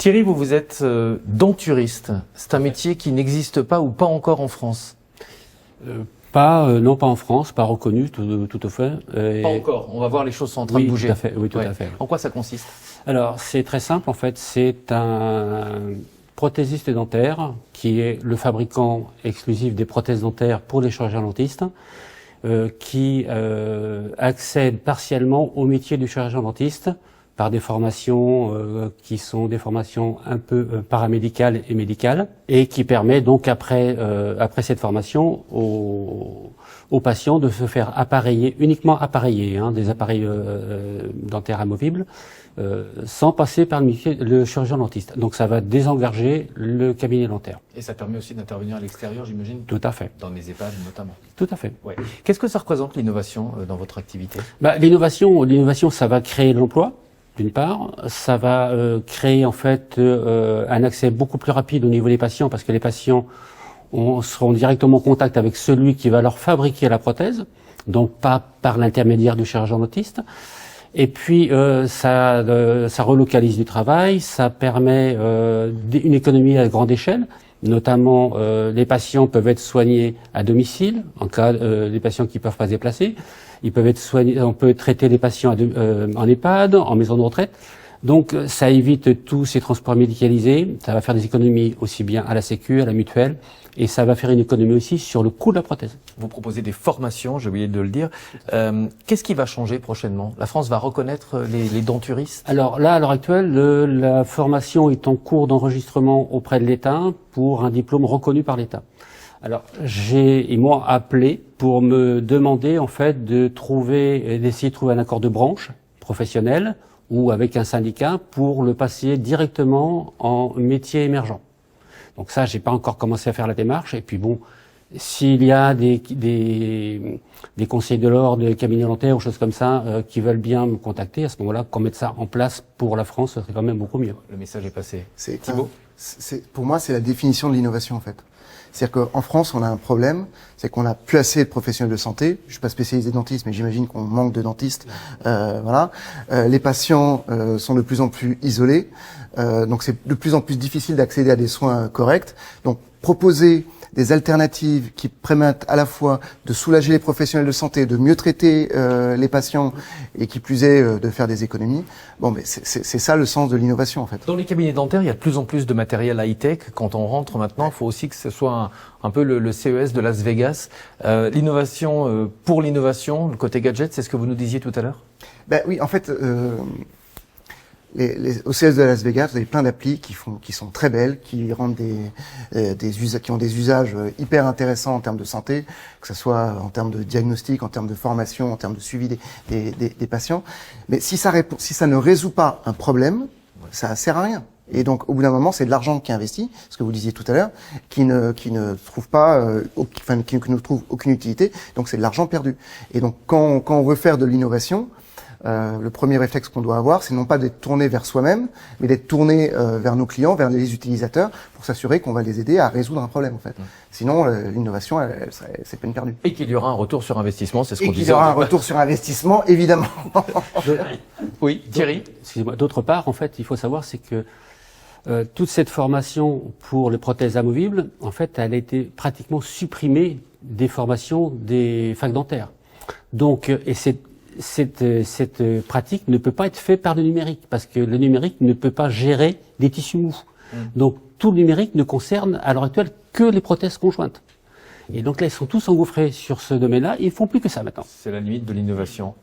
Thierry, vous êtes denturiste. C'est un métier qui n'existe pas ou pas encore en France. Non, pas en France, pas reconnu, tout à fait. Pas encore. On va voir, les choses sont en train de bouger. Tout à fait, oui, tout à fait. En quoi ça consiste? Alors, c'est très simple, en fait. C'est un prothésiste dentaire qui est le fabricant exclusif des prothèses dentaires pour les chirurgiens dentistes, qui accède partiellement au métier du chirurgien dentiste par des formations qui sont des formations un peu paramédicales et médicales, et qui permet donc après cette formation aux patients de se faire appareiller, uniquement appareiller, des appareils dentaires amovibles, sans passer par le chirurgien dentiste. Donc ça va désengorger le cabinet dentaire. Et ça permet aussi d'intervenir à l'extérieur, j'imagine? Tout à fait. Dans les EHPAD notamment. Tout à fait. Ouais. Qu'est-ce que ça représente l'innovation dans votre activité? L'innovation, ça va créer de l'emploi. D'une part, ça va créer en fait un accès beaucoup plus rapide au niveau des patients, parce que les patients seront directement en contact avec celui qui va leur fabriquer la prothèse, donc pas par l'intermédiaire du chirurgien dentiste. Et puis ça relocalise du travail, ça permet une économie à grande échelle. Notamment, les patients peuvent être soignés à domicile, en cas des patients qui ne peuvent pas se déplacer. Ils peuvent être soignés, on peut traiter les patients en EHPAD, en maison de retraite. Donc, ça évite tous ces transports médicalisés. Ça va faire des économies aussi bien à la Sécu, à la mutuelle, et ça va faire une économie aussi sur le coût de la prothèse. Vous proposez des formations, j'ai oublié de le dire. Qu'est-ce qui va changer prochainement? La France va reconnaître les denturistes? Alors là, à l'heure actuelle, la formation est en cours d'enregistrement auprès de l'État pour un diplôme reconnu par l'État. Alors, ils m'ont appelé pour me demander, en fait, d'essayer de trouver un accord de branche professionnel ou avec un syndicat pour le passer directement en métier émergent. Donc ça, j'ai pas encore commencé à faire la démarche. Et puis bon, s'il y a des conseillers de l'ordre, des cabinets dentaires ou choses comme ça qui veulent bien me contacter, à ce moment-là, qu'on mette ça en place pour la France, ce serait quand même beaucoup mieux. Le message est passé. Thibaut? Pour moi, c'est la définition de l'innovation, en fait. C'est-à-dire qu'en France, on a un problème, c'est qu'on n'a plus assez de professionnels de santé. Je suis pas spécialisé dentiste, mais j'imagine qu'on manque de dentistes. Voilà. Les patients sont de plus en plus isolés, donc c'est de plus en plus difficile d'accéder à des soins corrects. Donc proposer des alternatives qui permettent à la fois de soulager les professionnels de santé, de mieux traiter les patients et qui plus est de faire des économies. Bon, mais c'est ça le sens de l'innovation en fait. Dans les cabinets dentaires, il y a de plus en plus de matériel high-tech. Quand on rentre maintenant, il faut aussi que ce soit un peu le CES de Las Vegas. L'innovation pour l'innovation, le côté gadget, c'est ce que vous nous disiez tout à l'heure? Ben oui, en fait. Au CES de Las Vegas, vous avez plein d'applis qui sont très belles, qui rendent qui ont des usages hyper intéressants en termes de santé, que ce soit en termes de diagnostic, en termes de formation, en termes de suivi des patients. Mais si ça ne résout pas un problème, ça sert à rien. Et donc, au bout d'un moment, c'est de l'argent qui est investi, ce que vous disiez tout à l'heure, qui ne trouve aucune utilité. Donc, c'est de l'argent perdu. Et donc, quand on veut faire de l'innovation, le premier réflexe qu'on doit avoir, c'est non pas d'être tourné vers soi-même, mais d'être tourné vers nos clients, vers les utilisateurs, pour s'assurer qu'on va les aider à résoudre un problème, en fait. Sinon, l'innovation, c'est peine perdue. Et qu'il y aura un retour sur investissement, c'est ce qu'on disait. Et qu'il y aura un retour sur investissement, évidemment. Oui, Thierry. Excusez-moi. D'autre part, en fait, il faut savoir, c'est que toute cette formation pour les prothèses amovibles, en fait, elle a été pratiquement supprimée des formations des facs dentaires. Donc, cette pratique ne peut pas être faite par le numérique, parce que le numérique ne peut pas gérer des tissus mous. Donc tout le numérique ne concerne à l'heure actuelle que les prothèses conjointes. Et donc là, ils sont tous engouffrés sur ce domaine-là, ils font plus que ça maintenant. C'est la limite de l'innovation.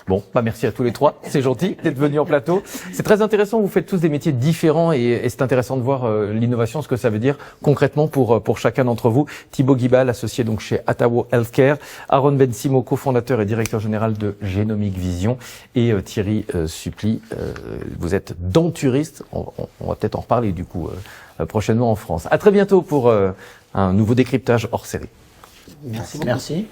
Bon, merci à tous les trois, c'est gentil d'être venus en plateau. C'est très intéressant, vous faites tous des métiers différents et c'est intéressant de voir l'innovation, ce que ça veut dire concrètement pour chacun d'entre vous. Thibaut Guibal, associé donc chez Atawo Healthcare, Aaron Ben-Simo, cofondateur et directeur général de Génomique Vision, et Thierry Supply, vous êtes denturiste, on va peut-être en reparler du coup prochainement en France. À très bientôt pour un nouveau décryptage hors série. Merci. Merci.